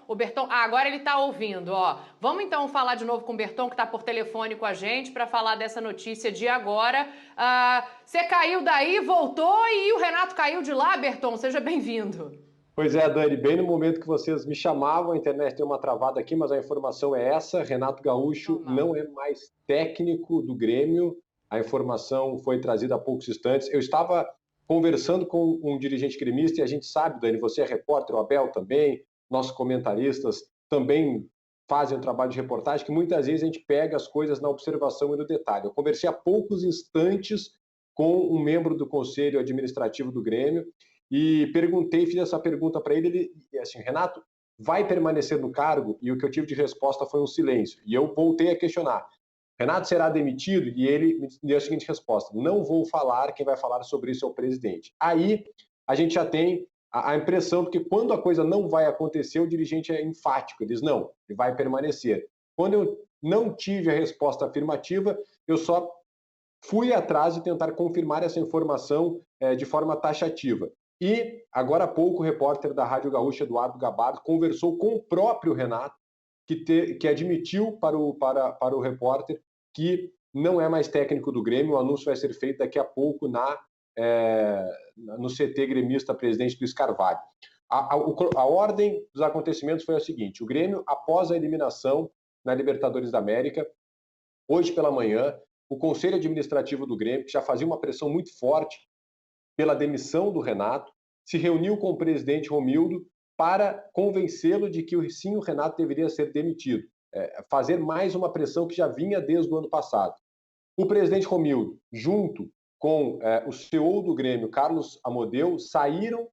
O Berton, agora ele está ouvindo, ó. Vamos então falar de novo com o Berton, que está por telefone com a gente, para falar dessa notícia de agora. Você caiu daí, voltou e o Renato caiu de lá, Berton. Seja bem-vindo. Pois é, Dani, bem no momento que vocês me chamavam, a internet deu uma travada aqui, mas a informação é essa: Renato Gaúcho não é mais técnico do Grêmio. A informação foi trazida há poucos instantes. Eu estava conversando com um dirigente gremista e a gente sabe, Dani, você é repórter, o Abel também, nossos comentaristas também fazem um trabalho de reportagem, que muitas vezes a gente pega as coisas na observação e no detalhe. Eu conversei há poucos instantes com um membro do Conselho Administrativo do Grêmio e perguntei, fiz essa pergunta para ele, assim, Renato, vai permanecer no cargo? E o que eu tive de resposta foi um silêncio. E eu voltei a questionar, Renato será demitido? E ele me deu a seguinte resposta, não vou falar, quem vai falar sobre isso é o presidente. Aí a gente já tem a impressão, porque quando a coisa não vai acontecer, o dirigente é enfático, ele diz, não, ele vai permanecer. Quando eu não tive a resposta afirmativa, eu só fui atrás de tentar confirmar essa informação de forma taxativa. E, agora há pouco, o repórter da Rádio Gaúcha, Eduardo Gabardo, conversou com o próprio Renato, que admitiu para o repórter que não é mais técnico do Grêmio. O anúncio vai ser feito daqui a pouco no CT gremista Presidente Luiz Carvalho. A ordem dos acontecimentos foi a seguinte: o Grêmio, após a eliminação na Libertadores da América, hoje pela manhã, o Conselho Administrativo do Grêmio, que já fazia uma pressão muito forte pela demissão do Renato, se reuniu com o presidente Romildo para convencê-lo de que sim, o Renato deveria ser demitido, fazer mais uma pressão que já vinha desde o ano passado. O presidente Romildo, junto com o CEO do Grêmio, Carlos Amodeu, saíram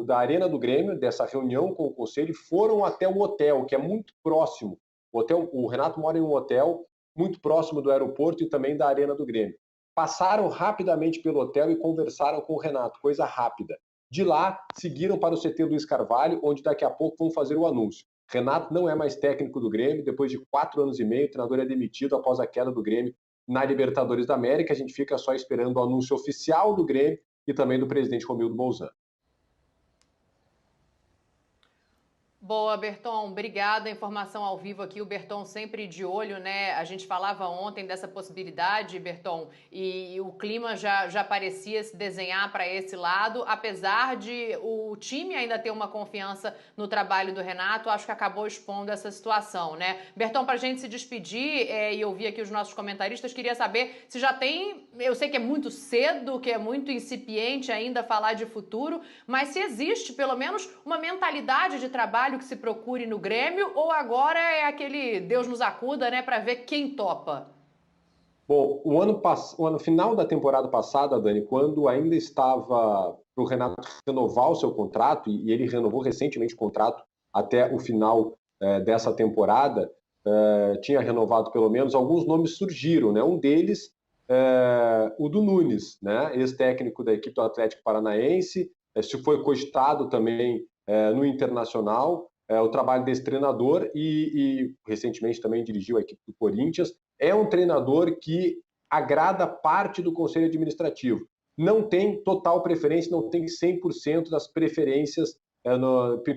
da arena do Grêmio, dessa reunião com o Conselho, e foram até o hotel, que é muito próximo. O Renato mora em um hotel muito próximo do aeroporto e também da arena do Grêmio. Passaram rapidamente pelo hotel e conversaram com o Renato, coisa rápida. De lá, seguiram para o CT Luiz Carvalho, onde daqui a pouco vão fazer o anúncio. Renato não é mais técnico do Grêmio, depois de 4 anos e meio, o treinador é demitido após a queda do Grêmio na Libertadores da América. A gente fica só esperando o anúncio oficial do Grêmio e também do presidente Romildo Bolzan. Boa, Berton, obrigada. Informação ao vivo aqui, o Berton sempre de olho, né? A gente falava ontem dessa possibilidade, Berton, e o clima já parecia se desenhar para esse lado, apesar de o time ainda ter uma confiança no trabalho do Renato, acho que acabou expondo essa situação, né? Berton, para a gente se despedir e ouvir aqui os nossos comentaristas, queria saber se já tem, eu sei que é muito cedo, que é muito incipiente ainda falar de futuro, mas se existe pelo menos uma mentalidade de trabalho que se procure no Grêmio, ou agora é aquele Deus nos acuda, né, para ver quem topa? Bom, o final da temporada passada, Dani, quando ainda estava para o Renato renovar o seu contrato, e ele renovou recentemente o contrato até o final dessa temporada, tinha renovado pelo menos, alguns nomes surgiram, né? Um deles, o do Nunes, né? Ex-técnico da equipe do Atlético Paranaense, se foi cogitado também no Internacional, o trabalho desse treinador e recentemente também dirigiu a equipe do Corinthians. É um treinador que agrada parte do Conselho Administrativo. Não tem total preferência, não tem 100% das preferências,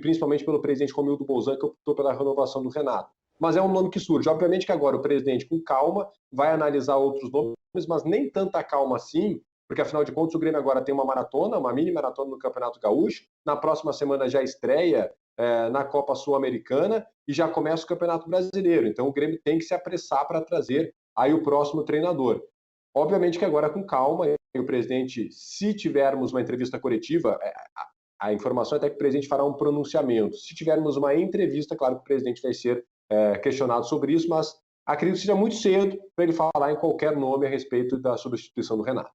principalmente pelo presidente Romildo Bolzan, que optou pela renovação do Renato. Mas é um nome que surge. Obviamente que agora o presidente, com calma, vai analisar outros nomes, mas nem tanta calma assim, porque afinal de contas o Grêmio agora tem uma maratona, uma mini maratona no Campeonato Gaúcho, na próxima semana já estreia na Copa Sul-Americana e já começa o Campeonato Brasileiro. Então o Grêmio tem que se apressar para trazer aí o próximo treinador. Obviamente que agora com calma, o presidente, se tivermos uma entrevista coletiva, a informação é até que o presidente fará um pronunciamento. Se tivermos uma entrevista, claro que o presidente vai ser questionado sobre isso, mas acredito que seja muito cedo para ele falar em qualquer nome a respeito da substituição do Renato.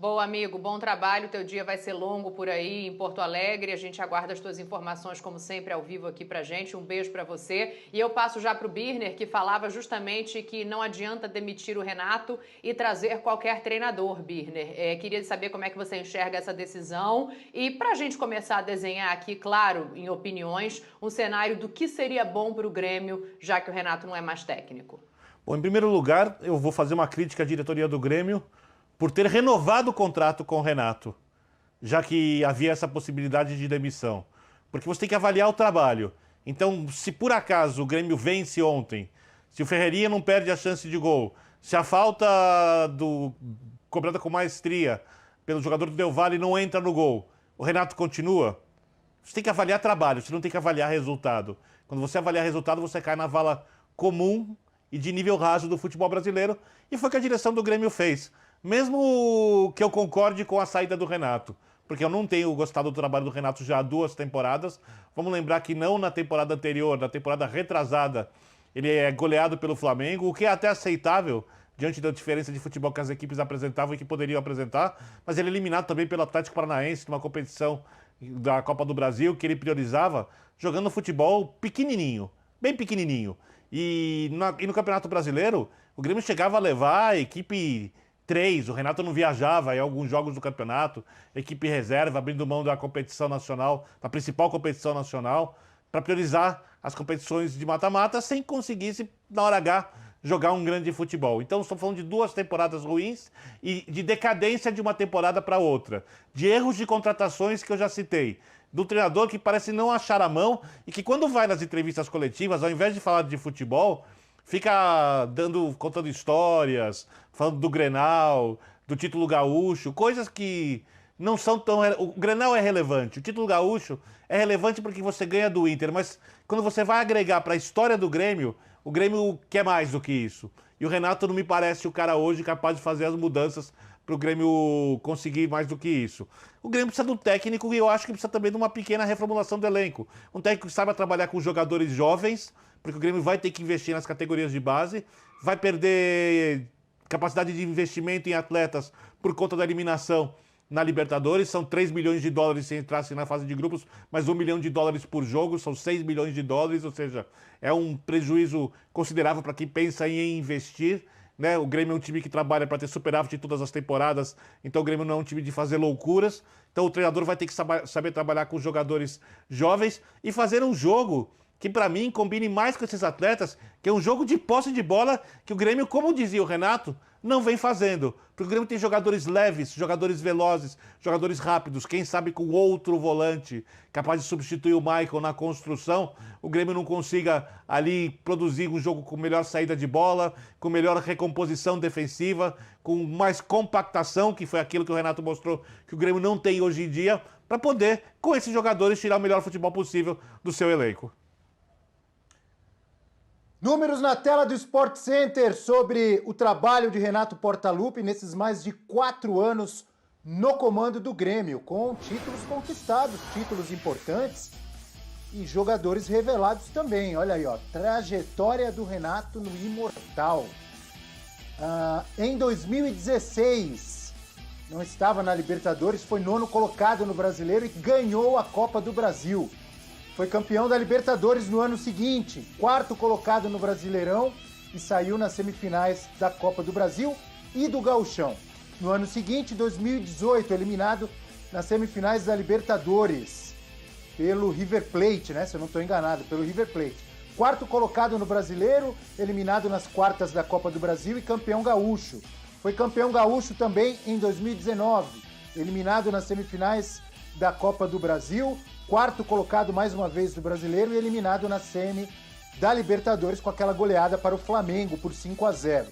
Boa, amigo, bom trabalho, teu dia vai ser longo por aí em Porto Alegre, a gente aguarda as tuas informações como sempre ao vivo aqui pra gente, um beijo pra você. E eu passo já pro Birner, que falava justamente que não adianta demitir o Renato e trazer qualquer treinador, Birner. Queria saber como é que você enxerga essa decisão e pra gente começar a desenhar aqui, claro, em opiniões, um cenário do que seria bom pro Grêmio, já que o Renato não é mais técnico. Bom, em primeiro lugar, eu vou fazer uma crítica à diretoria do Grêmio por ter renovado o contrato com o Renato. já que havia essa possibilidade de demissão. Porque você tem que avaliar o trabalho. Então, se por acaso o Grêmio vence ontem, se o Ferreirinha não perde a chance de gol, se a falta cobrada com maestria pelo jogador do Del Valle não entra no gol, o Renato continua? Você tem que avaliar trabalho, você não tem que avaliar resultado. Quando você avaliar resultado, você cai na vala comum e de nível raso do futebol brasileiro, e foi o que a direção do Grêmio fez. Mesmo que eu concorde com a saída do Renato, porque eu não tenho gostado do trabalho do Renato já há 2 temporadas. Vamos lembrar que não na temporada anterior, na temporada retrasada, ele é goleado pelo Flamengo, o que é até aceitável diante da diferença de futebol que as equipes apresentavam e que poderiam apresentar, mas ele é eliminado também pelo Atlético Paranaense numa competição da Copa do Brasil que ele priorizava, jogando futebol pequenininho, bem pequenininho. E no Campeonato Brasileiro, o Grêmio chegava a levar a equipe 3, o Renato não viajava em alguns jogos do campeonato, equipe reserva, abrindo mão da competição nacional, da principal competição nacional, para priorizar as competições de mata-mata sem conseguir, na hora H, jogar um grande futebol. Então, estou falando de 2 temporadas ruins e de decadência de uma temporada para outra, de erros de contratações que eu já citei, do treinador que parece não achar a mão e que quando vai nas entrevistas coletivas, ao invés de falar de futebol, fica contando histórias, falando do Grenal, do título gaúcho, coisas que não são tão... O Grenal é relevante, o título gaúcho é relevante porque você ganha do Inter, mas quando você vai agregar para a história do Grêmio, o Grêmio quer mais do que isso. E o Renato não me parece o cara hoje capaz de fazer as mudanças para o Grêmio conseguir mais do que isso. O Grêmio precisa de um técnico e eu acho que precisa também de uma pequena reformulação do elenco. Um técnico que saiba trabalhar com jogadores jovens, porque o Grêmio vai ter que investir nas categorias de base, vai perder capacidade de investimento em atletas por conta da eliminação na Libertadores. São 3 milhões de dólares se entrasse na fase de grupos, mas 1 milhão de dólares por jogo, são 6 milhões de dólares, ou seja, é um prejuízo considerável para quem pensa em investir. Né? O Grêmio é um time que trabalha para ter superávit em todas as temporadas, então o Grêmio não é um time de fazer loucuras. Então o treinador vai ter que saber trabalhar com jogadores jovens e fazer um jogo que para mim combine mais com esses atletas, que é um jogo de posse de bola que o Grêmio, como dizia o Renato, não vem fazendo. Porque o Grêmio tem jogadores leves, jogadores velozes, jogadores rápidos. Quem sabe com outro volante capaz de substituir o Michael na construção, o Grêmio não consiga ali produzir um jogo com melhor saída de bola, com melhor recomposição defensiva, com mais compactação, que foi aquilo que o Renato mostrou que o Grêmio não tem hoje em dia, para poder, com esses jogadores, tirar o melhor futebol possível do seu elenco. Números na tela do Sport Center sobre o trabalho de Renato Portaluppi nesses mais de 4 anos no comando do Grêmio, com títulos conquistados, títulos importantes e jogadores revelados também. Olha aí, ó, trajetória do Renato no Imortal. Em 2016, não estava na Libertadores, foi 9º colocado no Brasileiro e ganhou a Copa do Brasil. Foi campeão da Libertadores no ano seguinte, 4º colocado no Brasileirão e saiu nas semifinais da Copa do Brasil e do Gauchão. No ano seguinte, 2018, eliminado nas semifinais da Libertadores pelo River Plate, né? Se eu não estou enganado, pelo River Plate. 4º colocado no Brasileiro, eliminado nas quartas da Copa do Brasil e campeão gaúcho. Foi campeão gaúcho também em 2019, eliminado nas semifinais da Copa do Brasil, 4º colocado mais uma vez do Brasileiro e eliminado na semi da Libertadores com aquela goleada para o Flamengo por 5-0.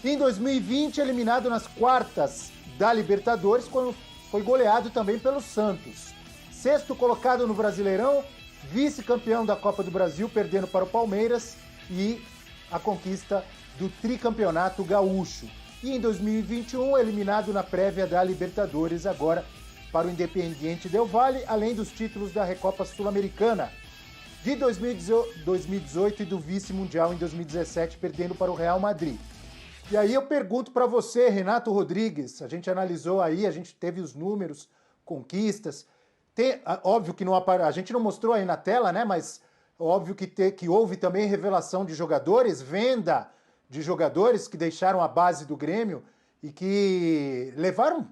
Em 2020, eliminado nas quartas da Libertadores, quando foi goleado também pelo Santos. 6º colocado no Brasileirão, vice-campeão da Copa do Brasil, perdendo para o Palmeiras e a conquista do tricampeonato gaúcho. E em 2021, eliminado na prévia da Libertadores, agora para o Independiente Del Valle, além dos títulos da Recopa Sul-Americana de 2018 e do vice-mundial em 2017, perdendo para o Real Madrid. E aí eu pergunto para você, Renato Rodrigues, a gente analisou aí, a gente teve os números, conquistas, óbvio que não, a gente não mostrou aí na tela, né, mas óbvio que houve também revelação de jogadores, venda de jogadores que deixaram a base do Grêmio e que levaram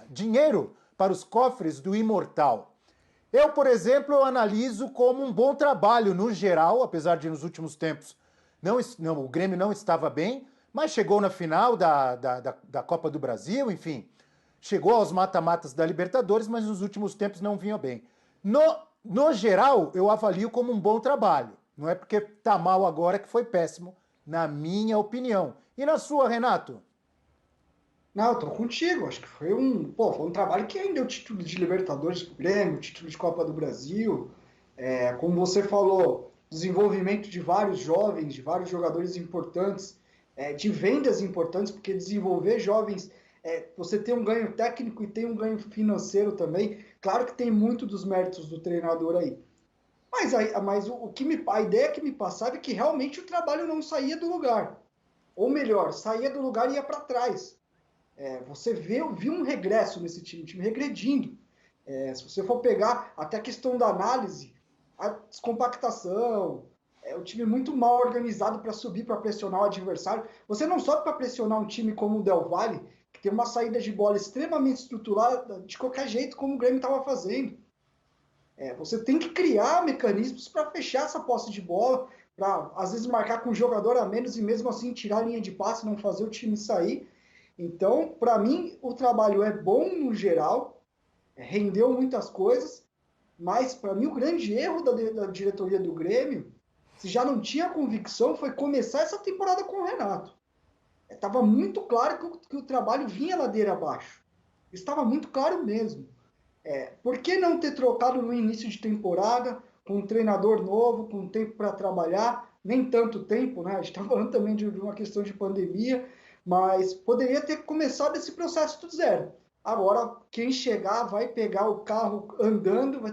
dinheiro para os cofres do Imortal. Eu, por exemplo, eu analiso como um bom trabalho no geral, apesar de nos últimos tempos o Grêmio não estava bem, mas chegou na final da Copa do Brasil, enfim. chegou aos mata-matas da Libertadores, mas nos últimos tempos não vinha bem. No geral, eu avalio como um bom trabalho. Não é porque tá mal agora que foi péssimo, na minha opinião. E na sua, Renato? Não, eu tô contigo. Acho que foi um trabalho que rendeu título de Libertadores pro Grêmio, título de Copa do Brasil. Como você falou, desenvolvimento de vários jovens, de vários jogadores importantes, de vendas importantes, porque desenvolver jovens, você tem um ganho técnico e tem um ganho financeiro também. Claro que tem muito dos méritos do treinador aí. Mas a ideia que me passava é que realmente o trabalho não saía do lugar. Ou melhor, saía do lugar e ia para trás. Você viu um regresso nesse time, o time regredindo. Se você for pegar até a questão da análise, a descompactação, o time muito mal organizado para subir, para pressionar o adversário. Você não sobe para pressionar um time como o Del Valle, que tem uma saída de bola extremamente estruturada, de qualquer jeito, como o Grêmio estava fazendo. Você tem que criar mecanismos para fechar essa posse de bola, para às vezes marcar com um jogador a menos e mesmo assim tirar a linha de passe, não fazer o time sair. Então, para mim, o trabalho é bom no geral, rendeu muitas coisas, mas para mim o grande erro da diretoria do Grêmio, se já não tinha convicção, foi começar essa temporada com o Renato. Estava muito claro que o trabalho vinha ladeira abaixo. Estava muito claro mesmo. Por que não ter trocado no início de temporada, com um treinador novo, com tempo para trabalhar, nem tanto tempo, né? A gente está falando também de uma questão de pandemia, mas poderia ter começado esse processo do zero. Agora, quem chegar vai pegar o carro andando, vai